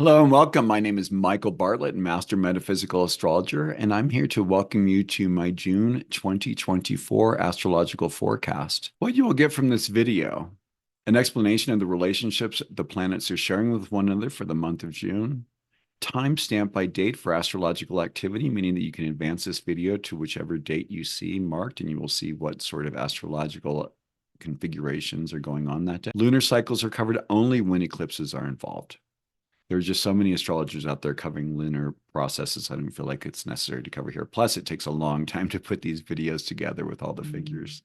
Hello and welcome. My name is Michael Bartlett, Master Metaphysical Astrologer, and I'm here to welcome you to my June 2024 astrological forecast. What you will get from this video: an explanation of the relationships the planets are sharing with one another for the month of June, timestamp by date for astrological activity, meaning that you can advance this video to whichever date you see marked, and you will see what sort of astrological configurations are going on that day. Lunar cycles are covered only when eclipses are involved. There's just so many astrologers out there covering lunar processes. I don't feel like it's necessary to cover here. Plus, it takes a long time to put these videos together with all the figures.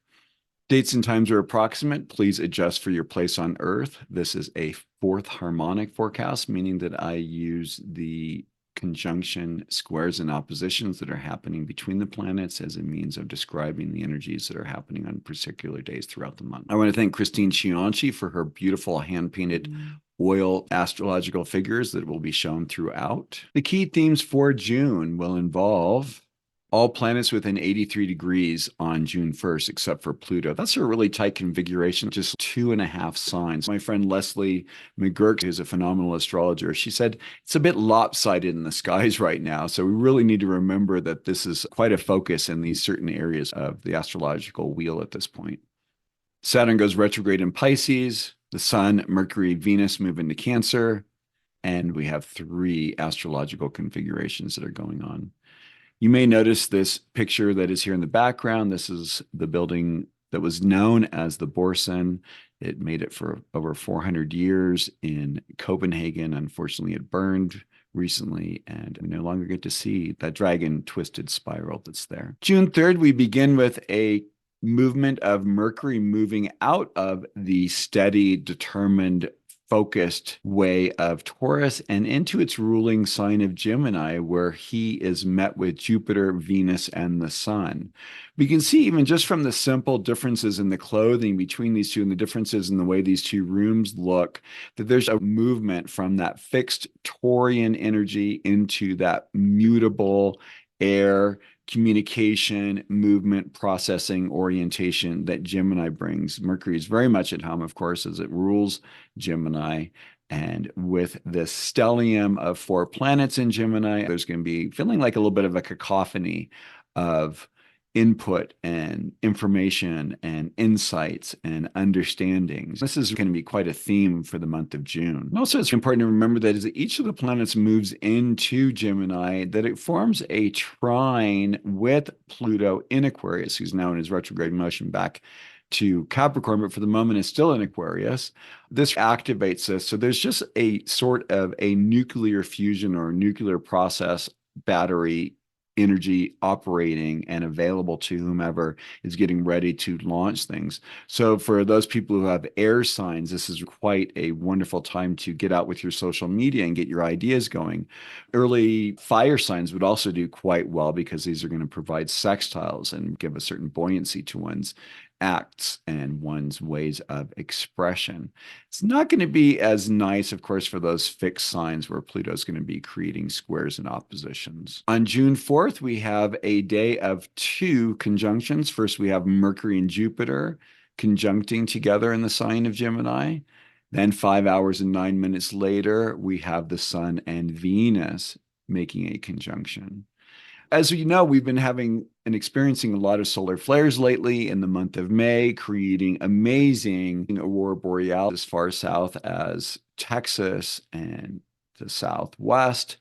Dates and times are approximate. Please adjust for your place on Earth. This is a fourth harmonic forecast, meaning that I use the conjunction squares and oppositions that are happening between the planets as a means of describing the energies that are happening on particular days throughout the month. I want to thank Christine Cianci for her beautiful hand-painted oil astrological figures that will be shown throughout. The key themes for June will involve all planets within 83 degrees on June 1st, except for Pluto. That's a really tight configuration, just 2.5 signs. My friend Leslie McGurk, who's a phenomenal astrologer, she said it's a bit lopsided in the skies right now. So we really need to remember that this is quite a focus in these certain areas of the astrological wheel at this point. Saturn goes retrograde in Pisces. The Sun, Mercury, Venus move into Cancer. And we have 3 astrological configurations that are going on. You may notice this picture that is here in the background. This is the building that was known as the Borsen. It made it for over 400 years in Copenhagen. Unfortunately, it burned recently, and we no longer get to see that dragon twisted spiral that's there. June 3rd, we begin with a movement of Mercury moving out of the steady, determined, focused way of Taurus and into its ruling sign of Gemini, where he is met with Jupiter, Venus, and the Sun. We can see, even just from the simple differences in the clothing between these two and the differences in the way these two rooms look, that there's a movement from that fixed Taurian energy into that mutable air communication, movement, processing, orientation that Gemini brings. Mercury is very much at home, of course, as it rules Gemini. And with this stellium of 4 planets in Gemini, there's going to be feeling like a little bit of a cacophony of input and information and insights and understandings. This is going to be quite a theme for the month of June. And also, it's important to remember that as each of the planets moves into Gemini, that it forms a trine with Pluto in Aquarius, who's now in his retrograde motion back to Capricorn, but for the moment is still in Aquarius. This activates this. So there's just a sort of a nuclear fusion or nuclear process battery energy operating and available to whomever is getting ready to launch things. So for those people who have air signs, this is quite a wonderful time to get out with your social media and get your ideas going. Early fire signs would also do quite well because these are going to provide sextiles and give a certain buoyancy to one's acts and one's ways of expression. It's not going to be as nice, of course, for those fixed signs where Pluto's going to be creating squares and oppositions. On June 4th, we have a day of 2 conjunctions. First, we have Mercury and Jupiter conjuncting together in the sign of Gemini. Then 5 hours and 9 minutes later, we have the Sun and Venus making a conjunction. As you know, we've been having and experiencing a lot of solar flares lately in the month of May, creating amazing aurora borealis as far south as Texas and the Southwest.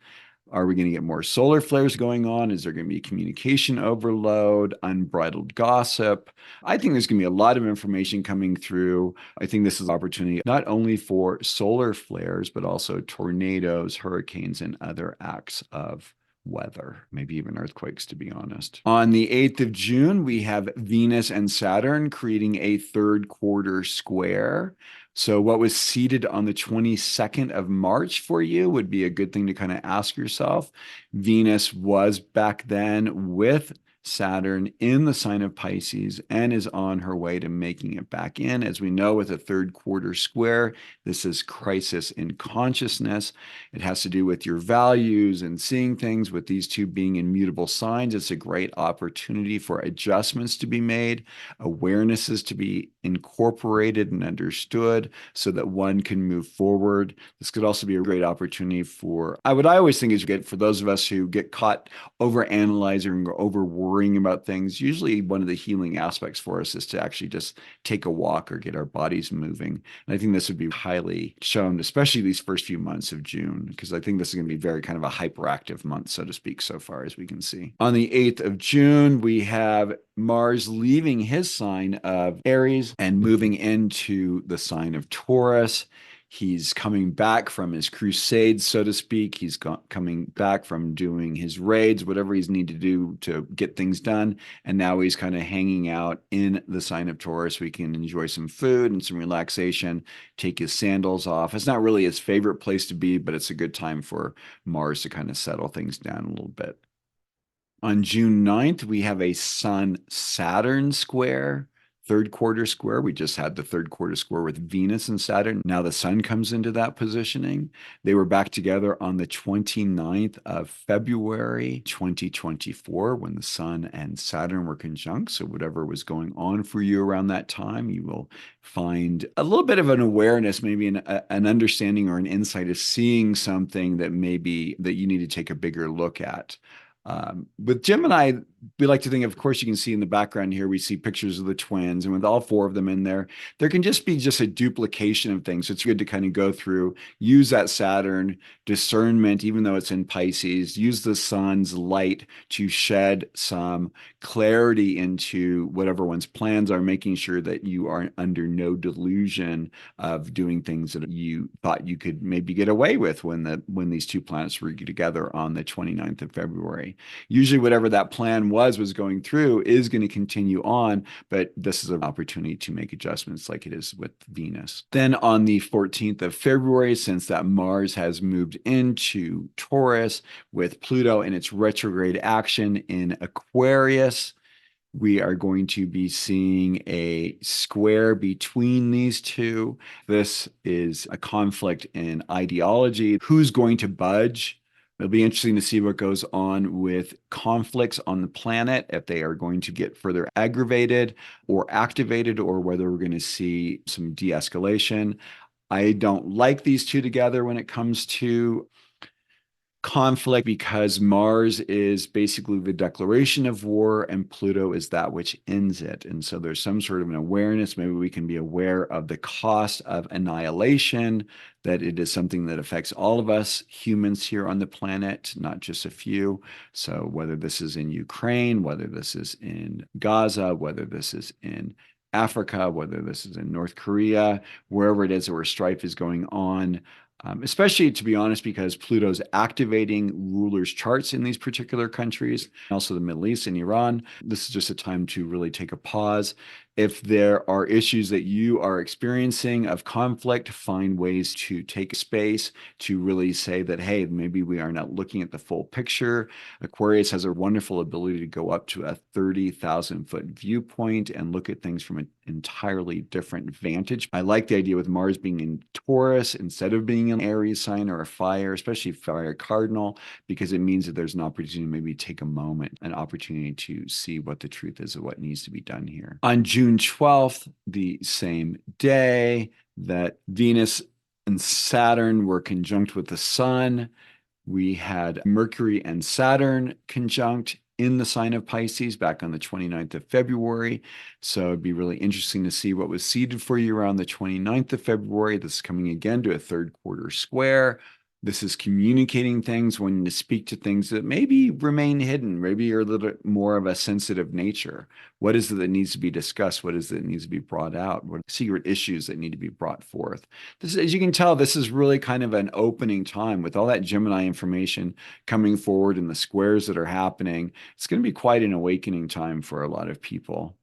Are we going to get more solar flares going on? Is there going to be communication overload, unbridled gossip? I think there's going to be a lot of information coming through. I think this is an opportunity not only for solar flares, but also tornadoes, hurricanes, and other acts of weather, maybe even earthquakes, to be honest. On the 8th of June, we have Venus and Saturn creating a 3rd quarter square. So what was seated on the 22nd of March for you would be a good thing to kind of ask yourself. Venus was back then with Saturn in the sign of Pisces and is on her way to making it back in. As we know, with a third quarter square, this is crisis in consciousness. It has to do with your values and seeing things. With these two being immutable signs, it's a great opportunity for adjustments to be made, awarenesses to be incorporated and understood so that one can move forward. This could also be a great opportunity for, what I always think is good for those of us who get caught over analyzing or over worrying about things. Usually one of the healing aspects for us is to actually just take a walk or get our bodies moving. And I think this would be highly shown, especially these first few months of June, because I think this is going to be very kind of a hyperactive month, so to speak, so far as we can see. On the 8th of June, we have Mars leaving his sign of Aries and moving into the sign of Taurus. He's coming back from his crusades, so to speak. He's coming back from doing his raids, whatever he's need to do to get things done. And now he's kind of hanging out in the sign of Taurus. We can enjoy some food and some relaxation, take his sandals off. It's not really his favorite place to be, but it's a good time for Mars to kind of settle things down a little bit. On June 9th, we have a Sun-Saturn square. Third quarter square. We just had the third quarter square with Venus and Saturn. Now the sun comes into that positioning. They were back together on the 29th of February, 2024, when the sun and Saturn were conjunct. So whatever was going on for you around that time, you will find a little bit of an awareness, maybe an understanding or an insight of seeing something that maybe that you need to take a bigger look at. With Gemini, we like to think, of course, you can see in the background here, we see pictures of the twins, and with all four of them in there can just be just a duplication of things. So it's good to kind of go through, use that Saturn discernment, even though it's in Pisces, use the sun's light to shed some clarity into whatever one's plans are, making sure that you are under no delusion of doing things that you thought you could maybe get away with when these two planets were together on the 29th of February. Usually whatever that plan was going through is going to continue on, but this is an opportunity to make adjustments like it is with Venus. Then on the 14th of February, since that Mars has moved into Taurus with Pluto in its retrograde action in Aquarius, we are going to be seeing a square between these two. This is a conflict in ideology. Who's going to budge? It'll be interesting to see what goes on with conflicts on the planet, if they are going to get further aggravated or activated, or whether we're going to see some de-escalation. I don't like these two together when it comes to conflict, because Mars is basically the declaration of war and Pluto is that which ends it. And so there's some sort of an awareness. Maybe we can be aware of the cost of annihilation, that it is something that affects all of us humans here on the planet, not just a few. So whether this is in Ukraine, whether this is in Gaza, whether this is in Africa, whether this is in North Korea, wherever it is where strife is going on, especially, to be honest, because Pluto's activating rulers' charts in these particular countries, also the Middle East and Iran. This is just a time to really take a pause. If there are issues that you are experiencing of conflict, find ways to take space to really say that, hey, maybe we are not looking at the full picture. Aquarius has a wonderful ability to go up to a 30,000-foot viewpoint and look at things from an entirely different vantage. I like the idea with Mars being in Taurus instead of being an Aries sign or a fire, especially fire cardinal, because it means that there's an opportunity to maybe take a moment, an opportunity to see what the truth is of what needs to be done here. On June 12th, the same day that Venus and Saturn were conjunct with the sun, we had Mercury and Saturn conjunct in the sign of Pisces back on the 29th of February. So it'd be really interesting to see what was seeded for you around the 29th of February. This is coming again to a third quarter square. This is communicating things, wanting to speak to things that maybe remain hidden, maybe you're a little bit more of a sensitive nature. What is it that needs to be discussed? What is it that needs to be brought out? What are secret issues that need to be brought forth? This, as you can tell, this is really kind of an opening time with all that Gemini information coming forward and the squares that are happening. It's going to be quite an awakening time for a lot of people.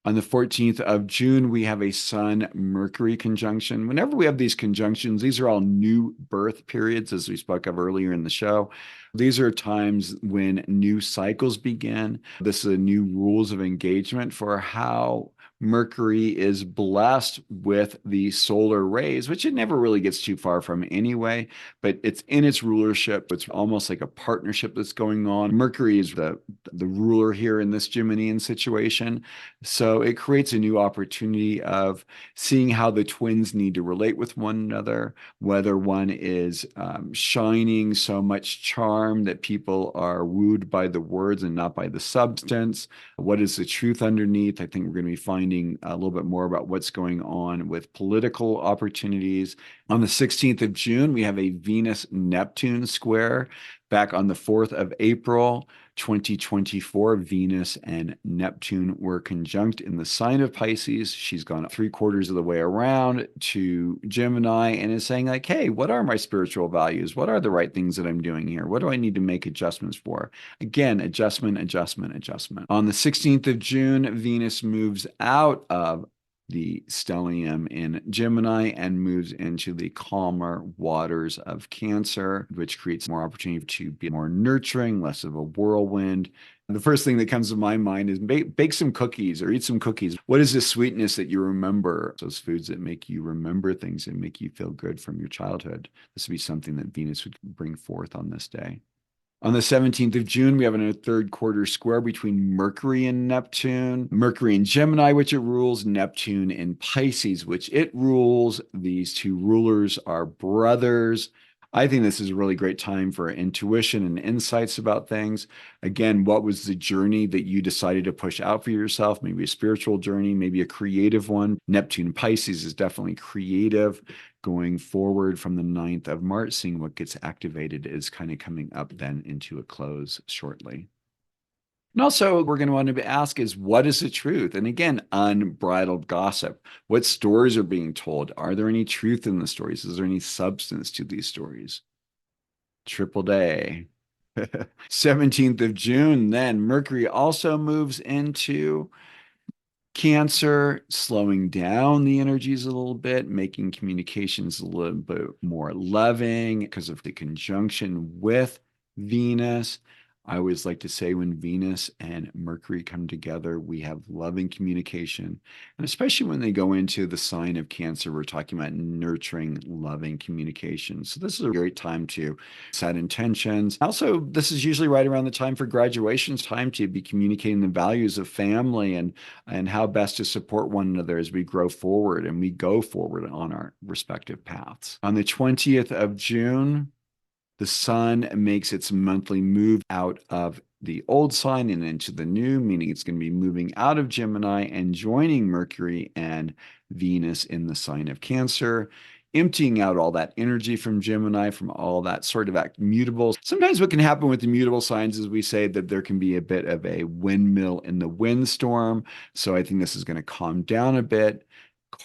On the 14th of June, we have a Sun-Mercury conjunction. Whenever we have these conjunctions, these are all new birth periods, as we spoke of earlier in the show. These are times when new cycles begin. This is a new rules of engagement for how Mercury is blessed with the solar rays, which it never really gets too far from anyway, but it's in its rulership. It's almost like a partnership that's going on. Mercury is the ruler here in this Geminian situation. So it creates a new opportunity of seeing how the twins need to relate with one another, whether one is shining so much charm that people are wooed by the words and not by the substance. What is the truth underneath? I think we're going to be finding a little bit more about what's going on with political opportunities. On the 16th of June, we have a Venus-Neptune square. Back on the 4th of April, 2024, Venus and Neptune were conjunct in the sign of Pisces. She's gone 3/4 of the way around to Gemini and is saying like, hey, what are my spiritual values? What are the right things that I'm doing here? What do I need to make adjustments for? Again, adjustment, adjustment, adjustment. On the 16th of June, Venus moves out of the stellium in Gemini and moves into the calmer waters of Cancer, which creates more opportunity to be more nurturing, less of a whirlwind. And the first thing that comes to my mind is bake some cookies or eat some cookies. What is the sweetness that you remember? Those foods that make you remember things and make you feel good from your childhood. This would be something that Venus would bring forth on this day. On the 17th of June, we have a third quarter square between Mercury and Neptune. Mercury in Gemini, which it rules, Neptune in Pisces, which it rules. These two rulers are brothers. I think this is a really great time for intuition and insights about things. Again, what was the journey that you decided to push out for yourself? Maybe a spiritual journey, maybe a creative one. Neptune Pisces is definitely creative. Going forward from the 9th of March, seeing what gets activated is kind of coming up then into a close shortly. And also, we're going to want to ask is what is the truth? And again, unbridled gossip. What stories are being told? Are there any truth in the stories? Is there any substance to these stories? Triple day. 17th of June, then Mercury also moves into Cancer, slowing down the energies a little bit, making communications a little bit more loving because of the conjunction with Venus. I always like to say when Venus and Mercury come together, we have loving communication. And especially when they go into the sign of Cancer, we're talking about nurturing, loving communication. So this is a great time to set intentions. Also, this is usually right around the time for graduations, time to be communicating the values of family and how best to support one another as we grow forward and we go forward on our respective paths. On the 20th of June, the sun makes its monthly move out of the old sign and into the new, meaning it's going to be moving out of Gemini and joining Mercury and Venus in the sign of Cancer, emptying out all that energy from Gemini, from all that sort of mutable. Sometimes what can happen with the mutable signs is we say that there can be a bit of a windmill in the windstorm. So I think this is going to calm down a bit.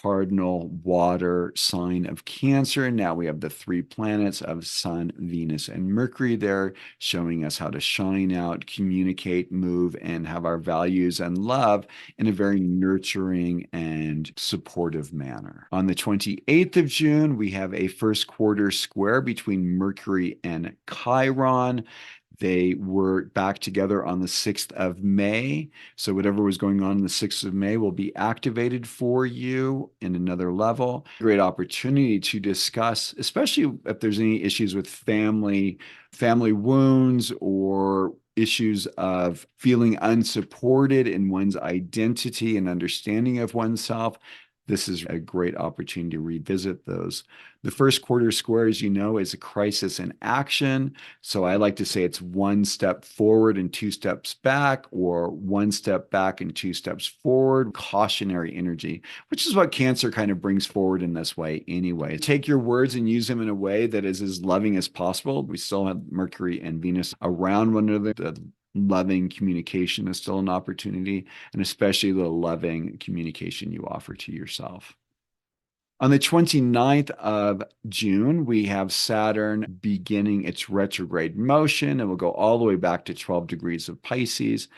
Cardinal water sign of Cancer. Now we have the 3 planets of Sun, Venus, and Mercury there, showing us how to shine out, communicate, move, and have our values and love in a very nurturing and supportive manner. On the 28th of June, we have a first quarter square between Mercury and Chiron. They were back together on the 6th of May. So whatever was going on the 6th of May will be activated for you in another level. Great opportunity to discuss, especially if there's any issues with family wounds or issues of feeling unsupported in one's identity and understanding of oneself. This is a great opportunity to revisit those. The first quarter square, as you know, is a crisis in action. So I like to say it's 1 step forward and 2 steps back, or 1 step back and 2 steps forward. Cautionary energy, which is what Cancer kind of brings forward in this way anyway. Take your words and use them in a way that is as loving as possible. We still have Mercury and Venus around one another. The loving communication is still an opportunity, and especially the loving communication you offer to yourself. On the 29th of June, we have Saturn beginning its retrograde motion, and we'll go all the way back to 12 degrees of Pisces.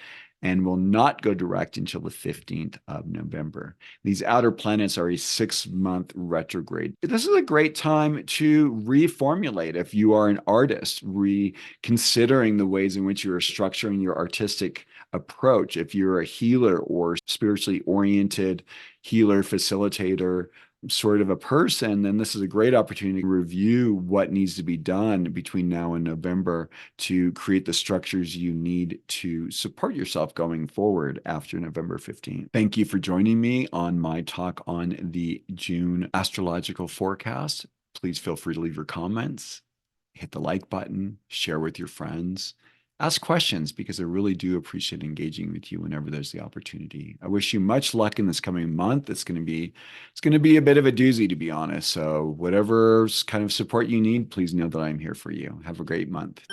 and will not go direct until the 15th of November. These outer planets are a 6-month retrograde. This is a great time to reformulate if you are an artist, reconsidering the ways in which you are structuring your artistic approach. If you're a healer or spiritually oriented healer, facilitator, sort of a person, then this is a great opportunity to review what needs to be done between now and November to create the structures you need to support yourself going forward after November 15th. Thank you for joining me on my talk on the June astrological forecast. Please feel free to leave your comments, hit the like button, share with your friends. Ask questions because I really do appreciate engaging with you whenever there's the opportunity. I wish you much luck in this coming month. It's going to be a bit of a doozy, to be honest. So whatever kind of support you need, please know that I'm here for you. Have a great month.